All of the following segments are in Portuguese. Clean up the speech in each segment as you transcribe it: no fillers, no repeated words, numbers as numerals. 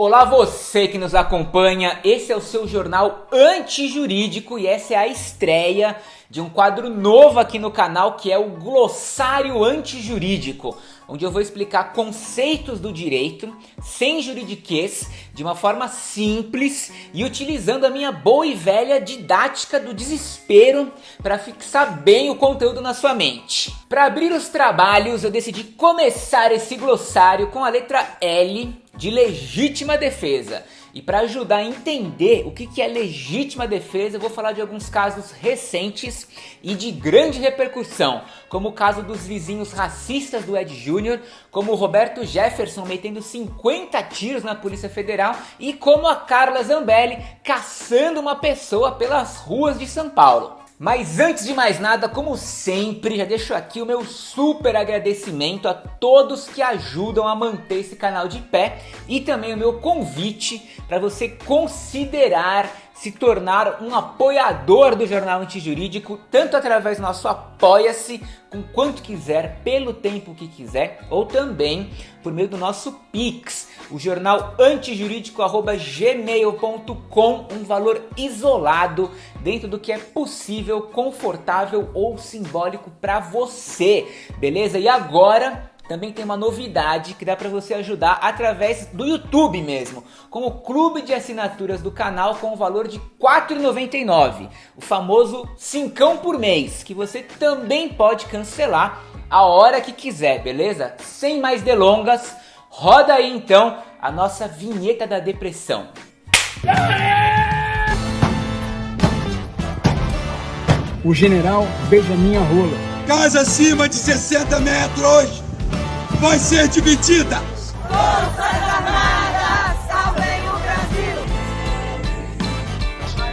Olá você que nos acompanha, esse é o seu jornal antijurídico e essa é a estreia de um quadro novo aqui no canal que é o Glossário Antijurídico, onde eu vou explicar conceitos do direito sem juridiquês, de uma forma simples e utilizando a minha boa e velha didática do desespero para fixar bem o conteúdo na sua mente. Para abrir os trabalhos, eu decidi começar esse glossário com a letra L de legítima defesa. E para ajudar a entender o que é legítima defesa, eu vou falar de alguns casos recentes e de grande repercussão, como o caso dos vizinhos racistas do Ed Júnior, como o Roberto Jefferson metendo 50 tiros na Polícia Federal e como a Carla Zambelli caçando uma pessoa pelas ruas de São Paulo. Mas antes de mais nada, como sempre, já deixo aqui o meu super agradecimento a todos que ajudam a manter esse canal de pé e também o meu convite para você considerar se tornar um apoiador do Jornal Antijurídico, tanto através do nosso Apoia-se, com quanto quiser, pelo tempo que quiser, ou também por meio do nosso Pix, o jornalantijurídico@gmail.com, um valor isolado dentro do que é possível, confortável ou simbólico para você, beleza? E agora também tem uma novidade que dá para você ajudar através do YouTube mesmo, com o clube de assinaturas do canal com o valor de R$ 4,99, o famoso 5 por mês, que você também pode cancelar a hora que quiser, beleza? Sem mais delongas, roda aí então a nossa vinheta da depressão. O general beija minha rola. Casa acima de 60 metros vai ser dividida. Forças Armadas, salvem o Brasil!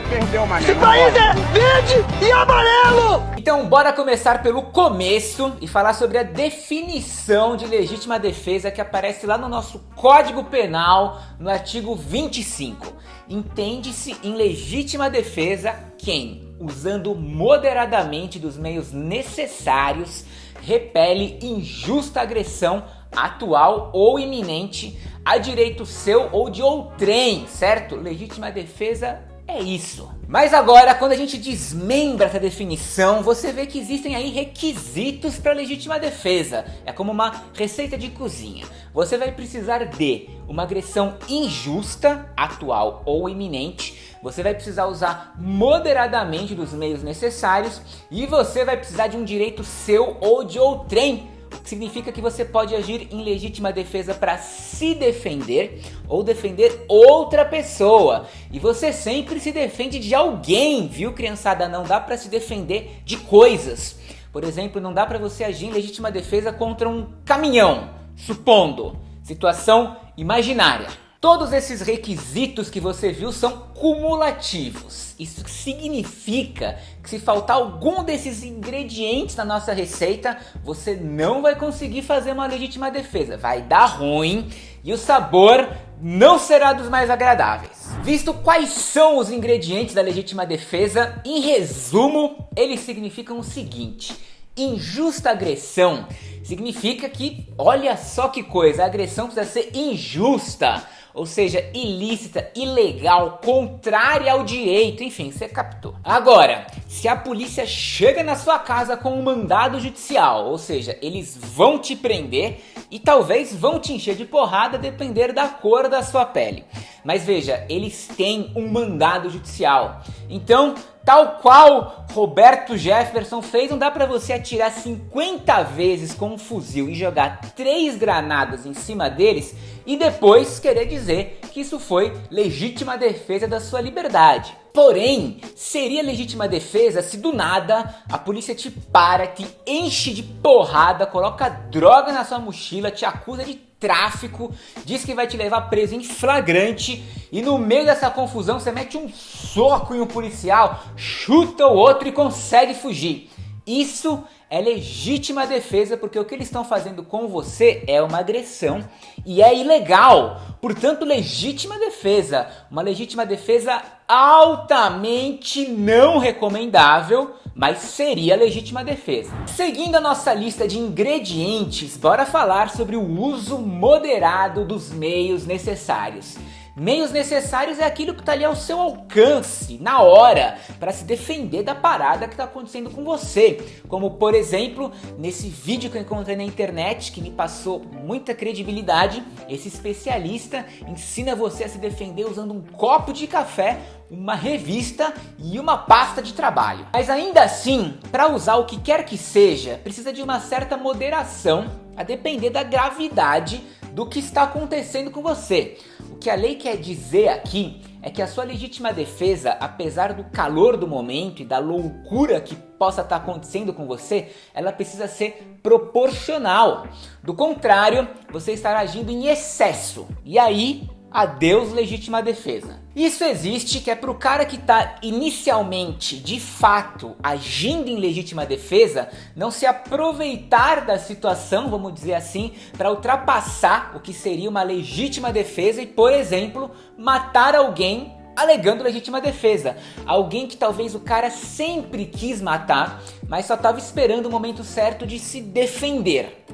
Perdeu, mané. Esse país é verde e amarelo! Então bora começar pelo começo e falar sobre a definição de legítima defesa que aparece lá no nosso Código Penal, no artigo 25. Entende-se em legítima defesa quem, usando moderadamente dos meios necessários, repele injusta agressão atual ou iminente a direito seu ou de outrem, certo? Legítima defesa é isso. Mas agora, quando a gente desmembra essa definição, você vê que existem aí requisitos para legítima defesa. É como uma receita de cozinha. Você vai precisar de uma agressão injusta, atual ou iminente. Você vai precisar usar moderadamente dos meios necessários e você vai precisar de um direito seu ou de outrem, o que significa que você pode agir em legítima defesa para se defender ou defender outra pessoa. E você sempre se defende de alguém, viu, criançada? Não dá para se defender de coisas. Por exemplo, não dá para você agir em legítima defesa contra um caminhão, supondo, situação imaginária. Todos esses requisitos que você viu são cumulativos. Isso significa que se faltar algum desses ingredientes na nossa receita, você não vai conseguir fazer uma legítima defesa. Vai dar ruim e o sabor não será dos mais agradáveis. Visto quais são os ingredientes da legítima defesa, em resumo, eles significam o seguinte: injusta agressão significa que, olha só que coisa, a agressão precisa ser injusta. Ou seja, ilícita, ilegal, contrária ao direito, enfim, você captou. Agora, se a polícia chega na sua casa com um mandado judicial, ou seja, eles vão te prender e talvez vão te encher de porrada, depender da cor da sua pele. Mas veja, eles têm um mandado judicial. Então, tal qual Roberto Jefferson fez, não dá pra você atirar 50 vezes com um fuzil e jogar 3 granadas em cima deles e depois querer dizer que isso foi legítima defesa da sua liberdade. Porém, seria legítima defesa se do nada a polícia te para, te enche de porrada, coloca droga na sua mochila, te acusa de tráfico, diz que vai te levar preso em flagrante e no meio dessa confusão você mete um soco em um policial, chuta o outro e consegue fugir. Isso é legítima defesa porque o que eles estão fazendo com você é uma agressão e é ilegal. Portanto, legítima defesa. Uma legítima defesa altamente não recomendável, mas seria legítima defesa. Seguindo a nossa lista de ingredientes, bora falar sobre o uso moderado dos meios necessários. Meios necessários é aquilo que está ali ao seu alcance, na hora, para se defender da parada que está acontecendo com você. Como, por exemplo, nesse vídeo que eu encontrei na internet, que me passou muita credibilidade, esse especialista ensina você a se defender usando um copo de café, uma revista e uma pasta de trabalho. Mas ainda assim, para usar o que quer que seja, precisa de uma certa moderação, a depender da gravidade do que está acontecendo com você. O que a lei quer dizer aqui é que a sua legítima defesa, apesar do calor do momento e da loucura que possa estar acontecendo com você, ela precisa ser proporcional. Do contrário, você estará agindo em excesso. E aí, adeus legítima defesa. Isso existe que é pro cara que tá inicialmente, de fato, agindo em legítima defesa, não se aproveitar da situação, vamos dizer assim, para ultrapassar o que seria uma legítima defesa e, por exemplo, matar alguém alegando legítima defesa. Alguém que talvez o cara sempre quis matar, mas só estava esperando o momento certo de se defender.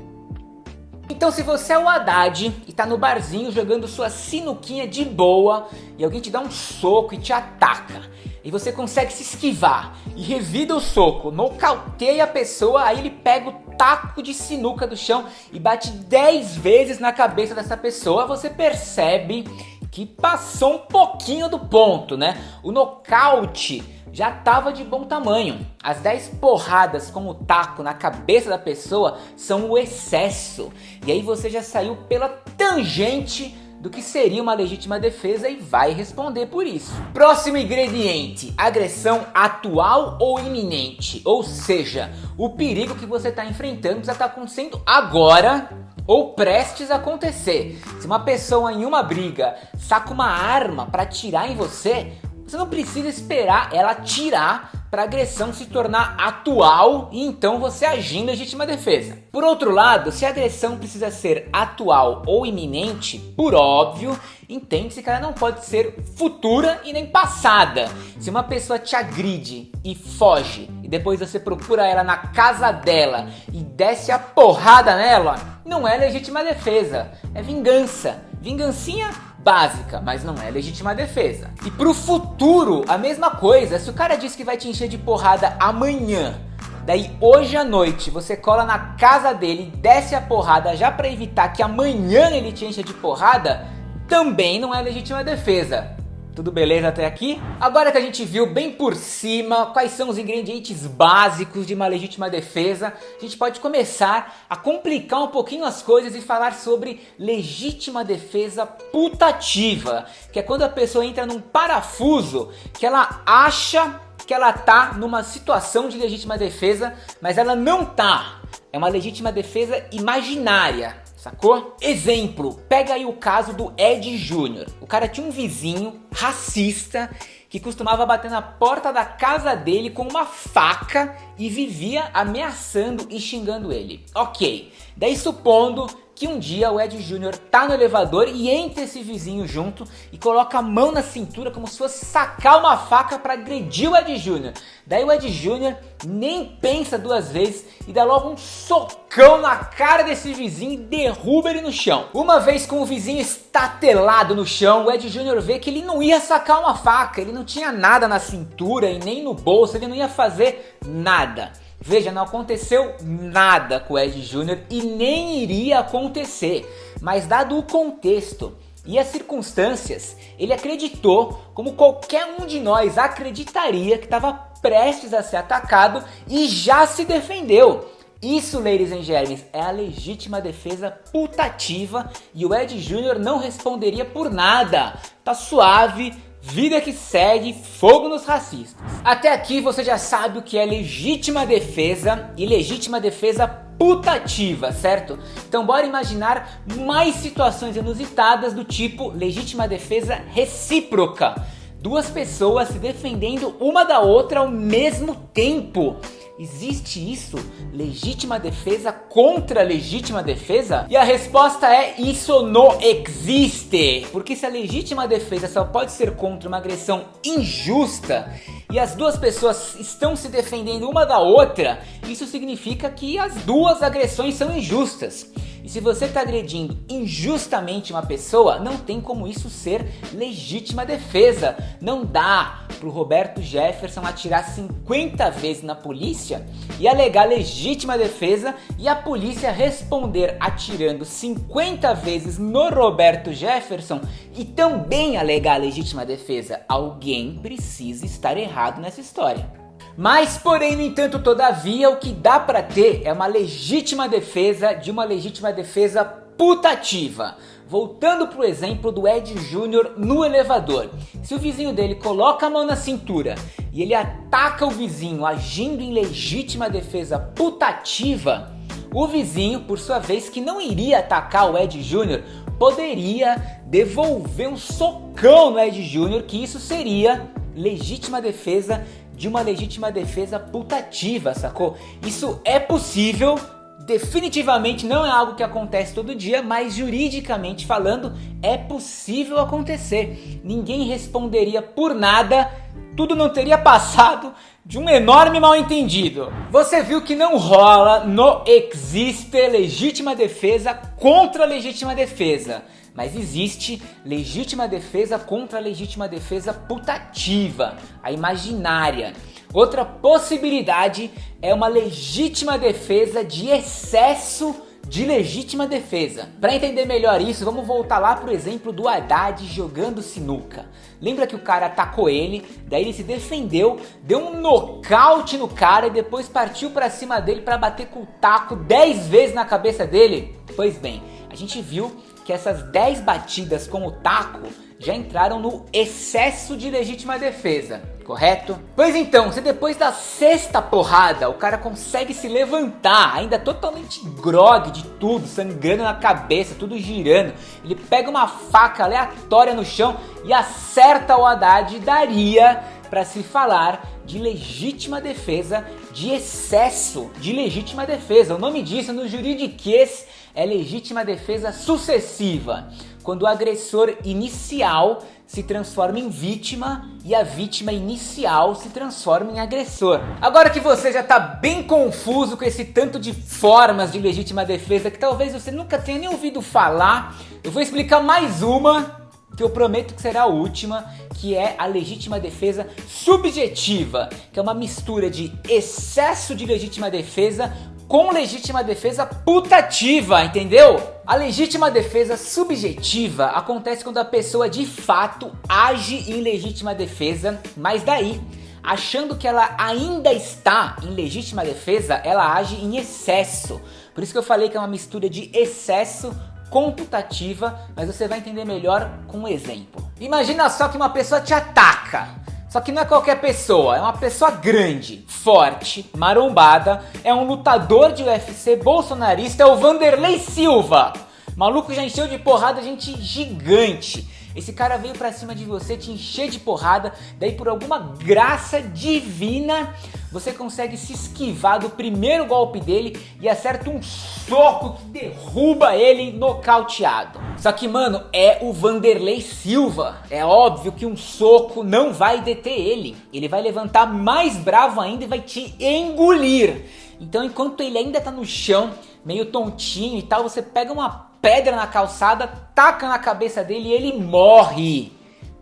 Então, se você é o Haddad e tá no barzinho jogando sua sinuquinha de boa e alguém te dá um soco e te ataca, e você consegue se esquivar e revida o soco, nocauteia a pessoa, aí ele pega o taco de sinuca do chão e bate 10 vezes na cabeça dessa pessoa, você percebe que passou um pouquinho do ponto, né? O nocaute já estava de bom tamanho. As 10 porradas com o taco na cabeça da pessoa são o excesso. E aí você já saiu pela tangente do que seria uma legítima defesa e vai responder por isso. Próximo ingrediente: agressão atual ou iminente. Ou seja, o perigo que você está enfrentando já está acontecendo agora ou prestes a acontecer. Se uma pessoa em uma briga saca uma arma para atirar em você, você não precisa esperar ela atirar para a agressão se tornar atual e então você agir em legítima defesa. Por outro lado, se a agressão precisa ser atual ou iminente, por óbvio, entende-se que ela não pode ser futura e nem passada. Se uma pessoa te agride e foge e depois você procura ela na casa dela e desce a porrada nela, não é legítima defesa, é vingança. Vingancinha básica, mas não é legítima defesa. E pro futuro, a mesma coisa. Se o cara diz que vai te encher de porrada amanhã, daí hoje à noite você cola na casa dele e desce a porrada já pra evitar que amanhã ele te encha de porrada, também não é legítima defesa. Tudo beleza até aqui? Agora que a gente viu bem por cima quais são os ingredientes básicos de uma legítima defesa, a gente pode começar a complicar um pouquinho as coisas e falar sobre legítima defesa putativa, que é quando a pessoa entra num parafuso que ela acha que ela tá numa situação de legítima defesa, mas ela não tá. É uma legítima defesa imaginária. Sacou? Exemplo, pega aí o caso do Ed Júnior. O cara tinha um vizinho racista que costumava bater na porta da casa dele com uma faca e vivia ameaçando e xingando ele. Ok, daí supondo que um dia o Ed Júnior tá no elevador e entra esse vizinho junto e coloca a mão na cintura como se fosse sacar uma faca para agredir o Ed Júnior. Daí o Ed Júnior nem pensa duas vezes e dá logo um socão na cara desse vizinho e derruba ele no chão. Uma vez com o vizinho estatelado no chão, o Ed Júnior vê que ele não ia sacar uma faca, ele não tinha nada na cintura e nem no bolso, ele não ia fazer nada. Veja, não aconteceu nada com o Ed Júnior e nem iria acontecer, mas dado o contexto e as circunstâncias, ele acreditou, como qualquer um de nós acreditaria, que estava prestes a ser atacado e já se defendeu. Isso, ladies and gentlemen, é a legítima defesa putativa e o Ed Júnior não responderia por nada. Tá suave, vida que segue, fogo nos racistas. Até aqui você já sabe o que é legítima defesa e legítima defesa putativa, certo? Então bora imaginar mais situações inusitadas do tipo legítima defesa recíproca. Duas pessoas se defendendo uma da outra ao mesmo tempo. Existe isso? Legítima defesa contra legítima defesa? E a resposta é: isso não existe! Porque se a legítima defesa só pode ser contra uma agressão injusta e as duas pessoas estão se defendendo uma da outra, isso significa que as duas agressões são injustas. E se você está agredindo injustamente uma pessoa, não tem como isso ser legítima defesa. Não dá pro Roberto Jefferson atirar 50 vezes na polícia e alegar legítima defesa e a polícia responder atirando 50 vezes no Roberto Jefferson e também alegar legítima defesa. Alguém precisa estar errado nessa história. Mas, porém, no entanto, todavia, o que dá pra ter é uma legítima defesa de uma legítima defesa putativa. Voltando pro exemplo do Ed Júnior no elevador. Se o vizinho dele coloca a mão na cintura e ele ataca o vizinho agindo em legítima defesa putativa, o vizinho, por sua vez, que não iria atacar o Ed Júnior, poderia devolver um socão no Ed Júnior, que isso seria legítima defesa de uma legítima defesa putativa, sacou? Isso é possível, definitivamente não é algo que acontece todo dia, mas juridicamente falando é possível acontecer. Ninguém responderia por nada, tudo não teria passado de um enorme mal-entendido. Você viu que não rola, não existe legítima defesa contra legítima defesa. Mas existe legítima defesa contra legítima defesa putativa, a imaginária. Outra possibilidade é uma legítima defesa de excesso de legítima defesa. Para entender melhor isso, vamos voltar lá pro exemplo do Haddad jogando sinuca. Lembra que o cara atacou ele, daí ele se defendeu, deu um nocaute no cara e depois partiu pra cima dele para bater com o taco 10 vezes na cabeça dele? Pois bem, a gente viu que essas 10 batidas com o taco já entraram no excesso de legítima defesa, correto? Pois então, se depois da 6ª porrada o cara consegue se levantar, ainda totalmente grogue de tudo, sangrando na cabeça, tudo girando, ele pega uma faca aleatória no chão e acerta o Haddad, daria para se falar de legítima defesa, de excesso de legítima defesa. O nome disso no juridiquês é legítima defesa sucessiva, quando o agressor inicial se transforma em vítima e a vítima inicial se transforma em agressor. Agora que você já tá bem confuso com esse tanto de formas de legítima defesa que talvez você nunca tenha nem ouvido falar, eu vou explicar mais uma, que eu prometo que será a última, que é a legítima defesa subjetiva, que é uma mistura de excesso de legítima defesa com legítima defesa putativa, entendeu? A legítima defesa subjetiva acontece quando a pessoa de fato age em legítima defesa, mas daí, achando que ela ainda está em legítima defesa, ela age em excesso. Por isso que eu falei que é uma mistura de excesso com putativa, mas você vai entender melhor com um exemplo. Imagina só que uma pessoa te ataca. Só que não é qualquer pessoa, é uma pessoa grande, forte, marombada, é um lutador de UFC bolsonarista, é o Vanderlei Silva. Maluco já encheu de porrada gente gigante. Esse cara veio pra cima de você, te encher de porrada, daí por alguma graça divina, você consegue se esquivar do primeiro golpe dele e acerta um soco que derruba ele nocauteado. Só que, mano, é o Vanderlei Silva. É óbvio que um soco não vai deter ele. Ele vai levantar mais bravo ainda e vai te engolir. Então, enquanto ele ainda tá no chão, meio tontinho e tal, você pega uma pedra na calçada, taca na cabeça dele e ele morre.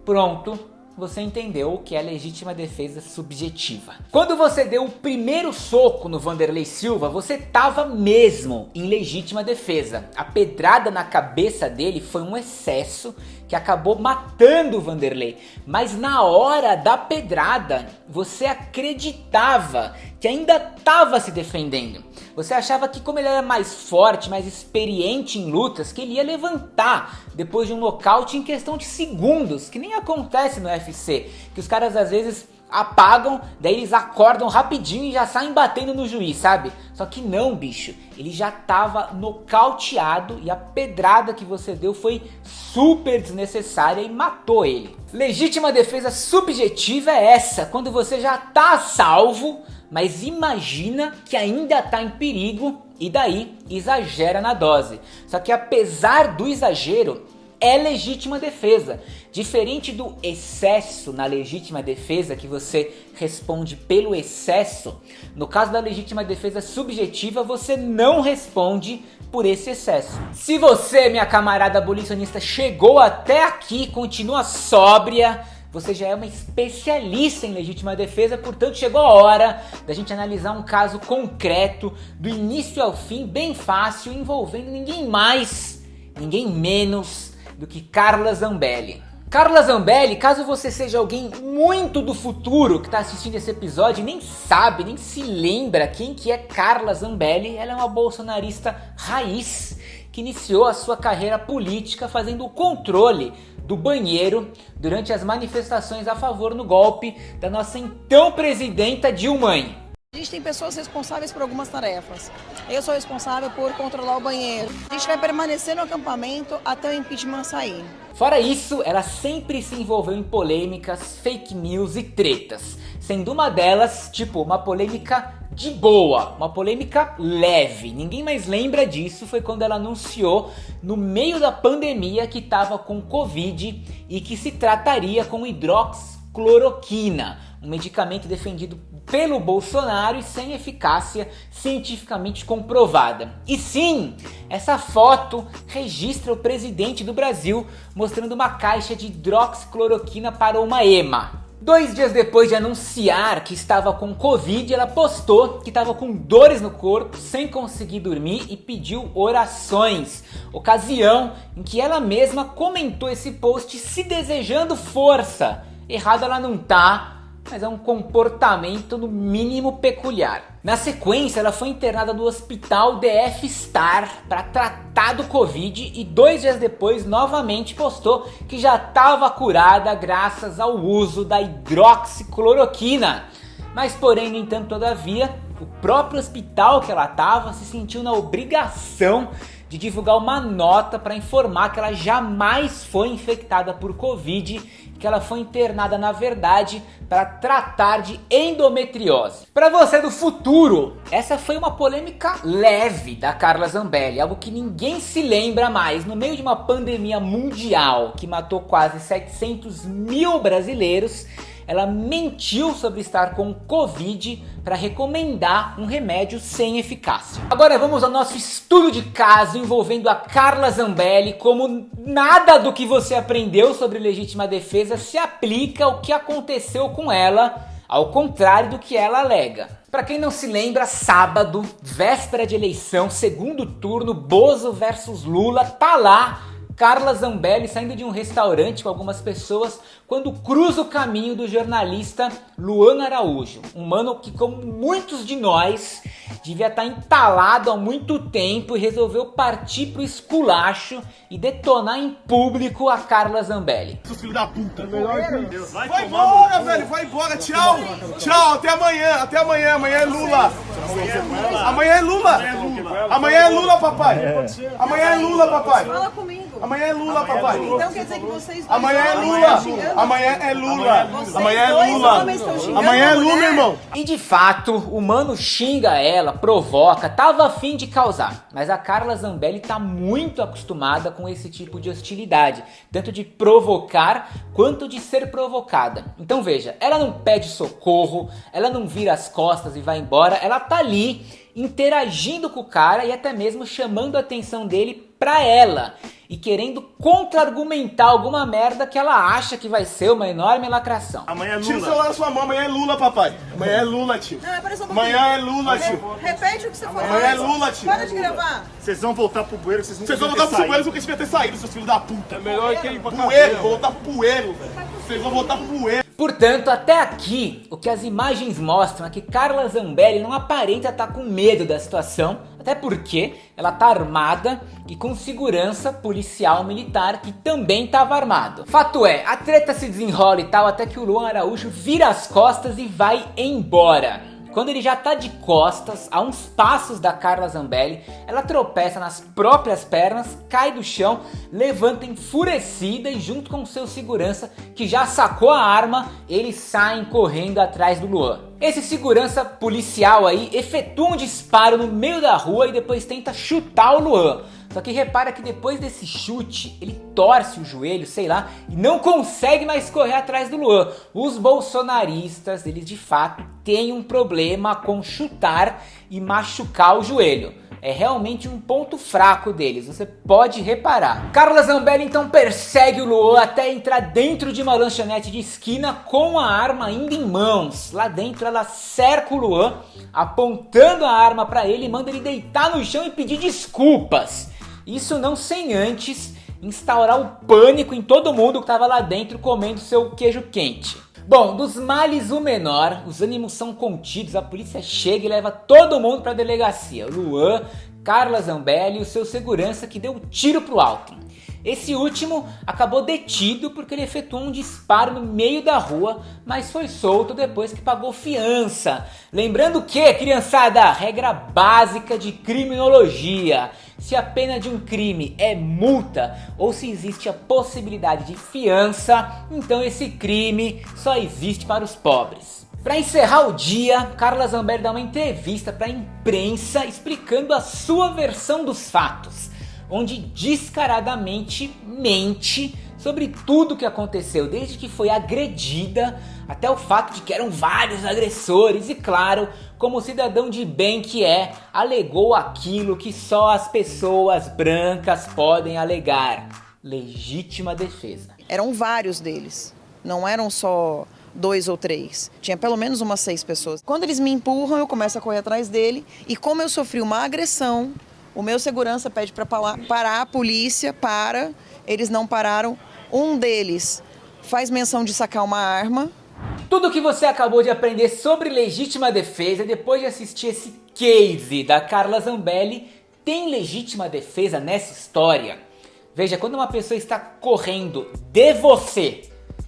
Pronto, você entendeu o que é legítima defesa subjetiva. Quando você deu o primeiro soco no Vanderlei Silva, você tava mesmo em legítima defesa. A pedrada na cabeça dele foi um excesso que acabou matando o Vanderlei. Mas na hora da pedrada, você acreditava que ainda estava se defendendo. Você achava que como ele era mais forte, mais experiente em lutas, que ele ia levantar depois de um nocaute em questão de segundos, que nem acontece no UFC, que os caras às vezes apagam, daí eles acordam rapidinho e já saem batendo no juiz, sabe? Só que não, bicho, ele já tava nocauteado e a pedrada que você deu foi super desnecessária e matou ele. Legítima defesa subjetiva é essa, quando você já tá salvo, mas imagina que ainda tá em perigo e daí exagera na dose. Só que apesar do exagero, é legítima defesa. Diferente do excesso na legítima defesa, que você responde pelo excesso, no caso da legítima defesa subjetiva, você não responde por esse excesso. Se você, minha camarada abolicionista, chegou até aqui e continua sóbria, você já é uma especialista em legítima defesa, portanto chegou a hora da gente analisar um caso concreto, do início ao fim, bem fácil, envolvendo ninguém mais, ninguém menos do que Carla Zambelli. Carla Zambelli, caso você seja alguém muito do futuro que está assistindo esse episódio e nem sabe, nem se lembra quem que é Carla Zambelli, ela é uma bolsonarista raiz que iniciou a sua carreira política fazendo o controle do banheiro durante as manifestações a favor no golpe da nossa então presidenta Dilma. A gente tem pessoas responsáveis por algumas tarefas. Eu sou responsável por controlar o banheiro. A gente vai permanecer no acampamento até o impeachment sair. Fora isso, ela sempre se envolveu em polêmicas, fake news e tretas, sendo uma delas, tipo, uma polêmica de boa, uma polêmica leve. Ninguém mais lembra disso, foi quando ela anunciou no meio da pandemia que estava com Covid e que se trataria com hidroxicloroquina, um medicamento defendido pelo Bolsonaro e sem eficácia cientificamente comprovada. E sim, essa foto registra o presidente do Brasil mostrando uma caixa de hidroxicloroquina para uma ema. 2 dias depois de anunciar que estava com Covid, ela postou que estava com dores no corpo, sem conseguir dormir e pediu orações. Ocasião em que ela mesma comentou esse post se desejando força. Errado ela não tá, mas é um comportamento no mínimo peculiar. Na sequência, ela foi internada no hospital DF Star para tratar do Covid e 2 dias depois novamente postou que já estava curada graças ao uso da hidroxicloroquina. Mas porém, no entanto, todavia, o próprio hospital que ela estava se sentiu na obrigação de divulgar uma nota para informar que ela jamais foi infectada por Covid, que ela foi internada na verdade para tratar de endometriose. Para você do futuro, essa foi uma polêmica leve da Carla Zambelli, algo que ninguém se lembra mais. No meio de uma pandemia mundial que matou quase 700 mil brasileiros, ela mentiu sobre estar com Covid para recomendar um remédio sem eficácia. Agora vamos ao nosso estudo de caso envolvendo a Carla Zambelli. Como nada do que você aprendeu sobre legítima defesa se aplica ao que aconteceu com ela, ao contrário do que ela alega. Para quem não se lembra, sábado, véspera de eleição, segundo turno, Bozo versus Lula, tá lá Carla Zambelli saindo de um restaurante com algumas pessoas quando cruza o caminho do jornalista Luan Araújo. Um mano que, como muitos de nós, devia estar entalado há muito tempo e resolveu partir pro esculacho e detonar em público a Carla Zambelli. Seu filho da puta. Vai embora, velho. Vai embora. Tchau. Tchau. Até amanhã. Até amanhã. Amanhã é Lula. Amanhã é Lula. Amanhã é Lula, papai. Amanhã é Lula, papai. Fala comigo. Amanhã é Lula, papai. Então quer dizer que vocês dois Amanhã é Lula. Amanhã é Lula. Amanhã é Lula. Amanhã é Lula, irmão. E de fato, o mano xinga ela, provoca, tava a fim de causar. Mas a Carla Zambelli tá muito acostumada com esse tipo de hostilidade, tanto de provocar quanto de ser provocada. Então veja, ela não pede socorro, ela não vira as costas e vai embora, ela tá ali interagindo com o cara e até mesmo chamando a atenção dele pra ela e querendo contra-argumentar alguma merda que ela acha que vai ser uma enorme lacração. Amanhã é Lula. Tira o celular da sua mão. Amanhã é Lula, papai. Amanhã é Lula, tio. Não, pera só um Amanhã pouquinho. é Lula, tio. Repete o que você falou. Amanhã é Lula, tio. Para de gravar. Vocês vão voltar pro bueiro, vocês vão voltar pro bueiro porque vocês deviam ter saído, seus filhos da puta. É melhor que ir pra bueiro, vou voltar pro bueiro, velho. Vocês vão voltar pro bueiro. Portanto, até aqui, o que as imagens mostram é que Carla Zambelli não aparenta estar com medo da situação, até porque ela tá armada e com segurança policial militar que também estava armado. Fato é, a treta se desenrola e tal até que o Luan Araújo vira as costas e vai embora. Quando ele já tá de costas, a uns passos da Carla Zambelli, ela tropeça nas próprias pernas, cai do chão, levanta enfurecida e junto com seu segurança, que já sacou a arma, eles saem correndo atrás do Luan. Esse segurança policial aí efetua um disparo no meio da rua e depois tenta chutar o Luan. Só que repara que depois desse chute, ele torce o joelho, sei lá, e não consegue mais correr atrás do Luan. Os bolsonaristas, eles de fato têm um problema com chutar e machucar o joelho. É realmente um ponto fraco deles, você pode reparar. Carla Zambelli então persegue o Luan até entrar dentro de uma lanchonete de esquina com a arma ainda em mãos. Lá dentro ela cerca o Luan, apontando a arma para ele e manda ele deitar no chão e pedir desculpas. Isso não sem antes instaurar o pânico em todo mundo que estava lá dentro comendo seu queijo quente. Bom, dos males o menor, os ânimos são contidos, a polícia chega e leva todo mundo para a delegacia. Luan, Carla Zambelli e o seu segurança que deu tiro pro alto. Esse último acabou detido porque ele efetuou um disparo no meio da rua, mas foi solto depois que pagou fiança. Lembrando que, criançada, regra básica de criminologia: se a pena de um crime é multa ou se existe a possibilidade de fiança, então esse crime só existe para os pobres. Para encerrar o dia, Carla Zambelli dá uma entrevista para a imprensa explicando a sua versão dos fatos, onde descaradamente mente sobre tudo o que aconteceu, desde que foi agredida até o fato de que eram vários agressores e, claro, como cidadão de bem que é, alegou aquilo que só as pessoas brancas podem alegar: legítima defesa. Eram vários deles, não eram só 2 ou 3, tinha pelo menos umas 6 pessoas. Quando eles me empurram, eu começo a correr atrás dele e, como eu sofri uma agressão, o meu segurança pede para parar, a polícia para, eles não pararam. Um deles faz menção de sacar uma arma. Tudo que você acabou de aprender sobre legítima defesa depois de assistir esse case da Carla Zambelli. Tem legítima defesa nessa história? Veja, quando uma pessoa está correndo de você,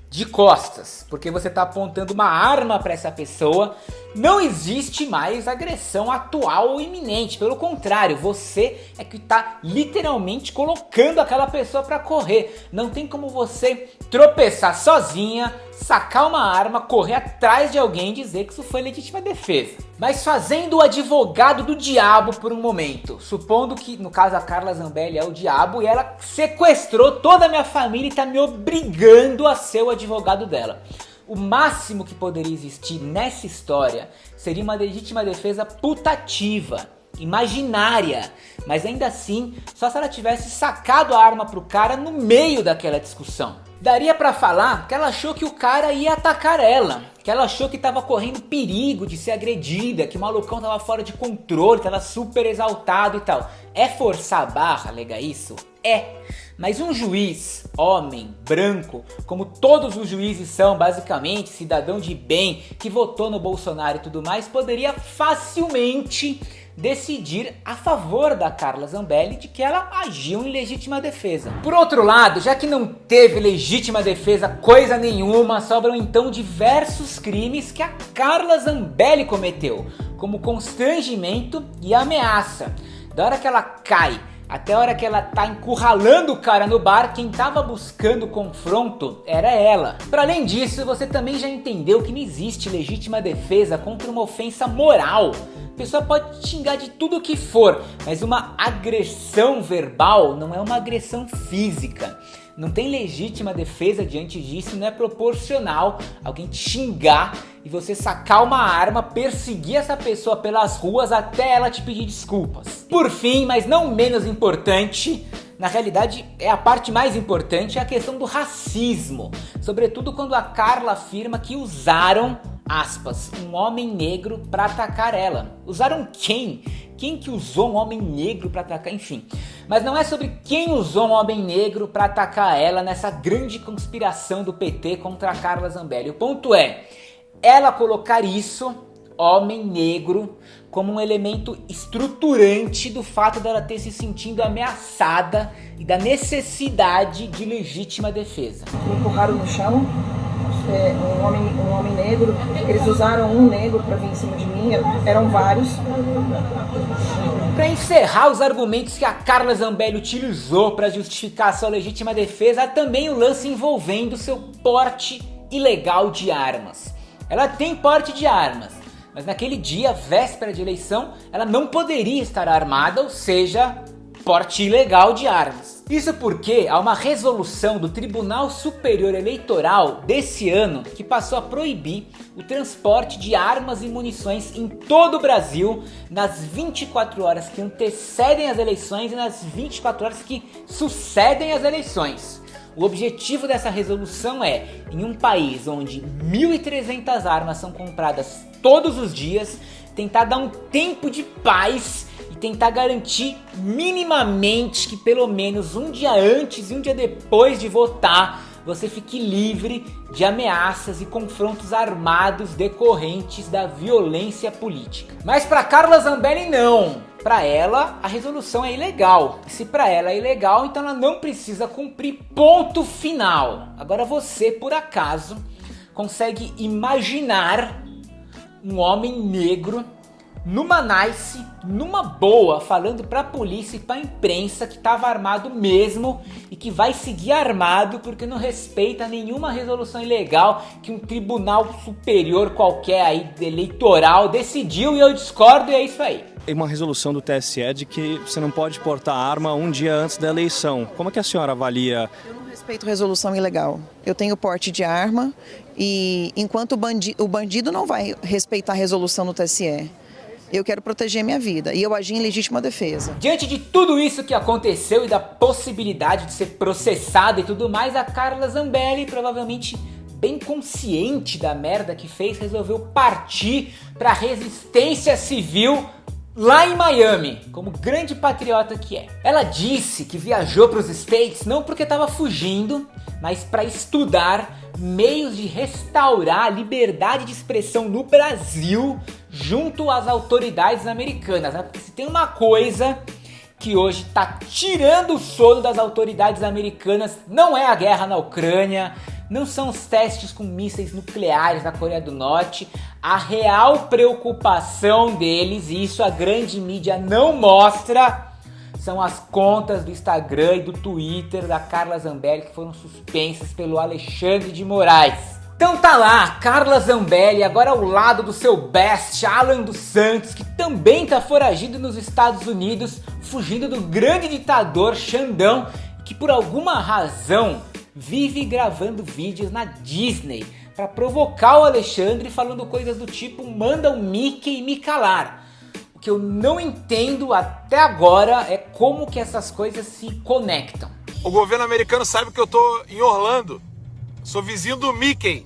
de costas, porque você está apontando uma arma para essa pessoa, não existe mais agressão atual ou iminente. Pelo contrário, você é que está literalmente colocando aquela pessoa para correr. Não tem como você tropeçar sozinha, sacar uma arma, correr atrás de alguém e dizer que isso foi legítima defesa. Mas fazendo o advogado do diabo por um momento, supondo que no caso a Carla Zambelli é o diabo e ela sequestrou toda a minha família e está me obrigando a ser o advogado dela. O máximo que poderia existir nessa história seria uma legítima defesa putativa, imaginária, mas ainda assim só se ela tivesse sacado a arma pro cara no meio daquela discussão. Daria pra falar que ela achou que o cara ia atacar ela, que ela achou que tava correndo perigo de ser agredida, que o malucão tava fora de controle, tava super exaltado e tal. É forçar a barra alegar isso? É. Mas um juiz, homem, branco, como todos os juízes são basicamente, cidadão de bem, que votou no Bolsonaro e tudo mais, poderia facilmente decidir a favor da Carla Zambelli de que ela agiu em legítima defesa. Por outro lado, já que não teve legítima defesa coisa nenhuma, sobram então diversos crimes que a Carla Zambelli cometeu, como constrangimento e ameaça. Da hora que ela cai até a hora que ela tá encurralando o cara no bar, quem tava buscando confronto era ela. Para além disso, você também já entendeu que não existe legítima defesa contra uma ofensa moral. A pessoa pode xingar de tudo o que for, mas uma agressão verbal não é uma agressão física. Não tem legítima defesa diante disso, não é proporcional alguém te xingar e você sacar uma arma, perseguir essa pessoa pelas ruas até ela te pedir desculpas. Por fim, mas não menos importante, na realidade é a parte mais importante, é a questão do racismo. Sobretudo quando a Carla afirma que usaram, aspas, um homem negro para atacar ela. Usaram quem? Quem que usou um homem negro para atacar? Enfim, mas não é sobre quem usou um homem negro para atacar ela nessa grande conspiração do PT contra a Carla Zambelli. O ponto é, ela colocar isso, homem negro, como um elemento estruturante do fato dela ter se sentindo ameaçada e da necessidade de legítima defesa. Me empurraram no chão, um homem negro, eles usaram um negro para vir em cima de mim, eram vários. Para encerrar os argumentos que a Carla Zambelli utilizou para justificar a sua legítima defesa, há também o lance envolvendo seu porte ilegal de armas. Ela tem porte de armas, mas naquele dia, véspera de eleição, ela não poderia estar armada, ou seja, porte ilegal de armas. Isso porque há uma resolução do Tribunal Superior Eleitoral desse ano que passou a proibir o transporte de armas e munições em todo o Brasil nas 24 horas que antecedem as eleições e nas 24 horas que sucedem as eleições. O objetivo dessa resolução é, em um país onde 1.300 armas são compradas todos os dias, tentar dar um tempo de paz e tentar garantir minimamente que pelo menos um dia antes e um dia depois de votar, você fique livre de ameaças e confrontos armados decorrentes da violência política. Mas para Carla Zambelli não. Para ela, a resolução é ilegal. E se para ela é ilegal, então ela não precisa cumprir, ponto final. Agora você, por acaso, consegue imaginar um homem negro numa nice, numa boa, falando pra polícia e pra imprensa que tava armado mesmo e que vai seguir armado porque não respeita nenhuma resolução ilegal que um tribunal superior qualquer aí eleitoral decidiu, e eu discordo, e é isso aí. Tem uma resolução do TSE de que você não pode portar arma um dia antes da eleição. Como é que a senhora avalia? Eu não respeito resolução ilegal. Eu tenho porte de arma e enquanto o bandido não vai respeitar a resolução do TSE. Eu quero proteger minha vida e eu agi em legítima defesa. Diante de tudo isso que aconteceu e da possibilidade de ser processada e tudo mais, a Carla Zambelli, provavelmente bem consciente da merda que fez, resolveu partir para resistência civil lá em Miami, como grande patriota que é. Ela disse que viajou para os States não porque estava fugindo, mas para estudar meios de restaurar a liberdade de expressão no Brasil junto às autoridades americanas, né? Porque se tem uma coisa que hoje está tirando o sono das autoridades americanas, não é a guerra na Ucrânia, não são os testes com mísseis nucleares na Coreia do Norte. A real preocupação deles, e isso a grande mídia não mostra, são as contas do Instagram e do Twitter da Carla Zambelli que foram suspensas pelo Alexandre de Moraes. Então tá lá, Carla Zambelli agora ao lado do seu best, Alan dos Santos, que também tá foragido nos Estados Unidos, fugindo do grande ditador Xandão, que por alguma razão vive gravando vídeos na Disney para provocar o Alexandre falando coisas do tipo manda o Mickey me calar. O que eu não entendo até agora é como que essas coisas se conectam. O governo americano sabe que eu tô em Orlando. Sou vizinho do Mickey.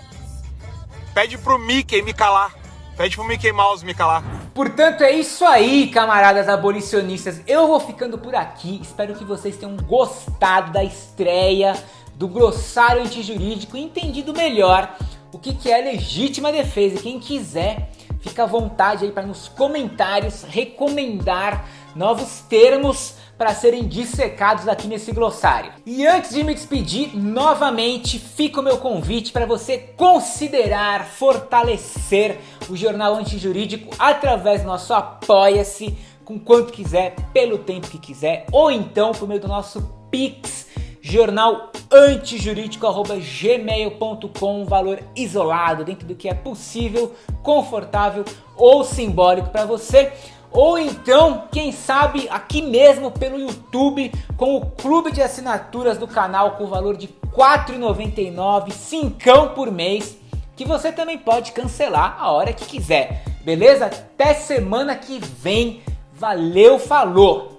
Pede pro Mickey me calar. Pede pro Mickey Mouse me calar. Portanto, é isso aí, camaradas abolicionistas. Eu vou ficando por aqui. Espero que vocês tenham gostado da estreia do glossário antijurídico e entendido melhor o que é legítima defesa. E quem quiser, fica à vontade aí para nos comentários recomendar novos termos para serem dissecados aqui nesse glossário. E antes de me despedir, novamente fica o meu convite para você considerar fortalecer o Jornal Antijurídico através do nosso Apoia-se, com quanto quiser, pelo tempo que quiser, ou então por meio do nosso Pix, jornalantijurídico@gmail.com, valor isolado, dentro do que é possível, confortável ou simbólico para você. Ou então, quem sabe, aqui mesmo pelo YouTube, com o clube de assinaturas do canal com o valor de R$ 4,99, cincão por mês, que você também pode cancelar a hora que quiser. Beleza? Até semana que vem. Valeu, falou!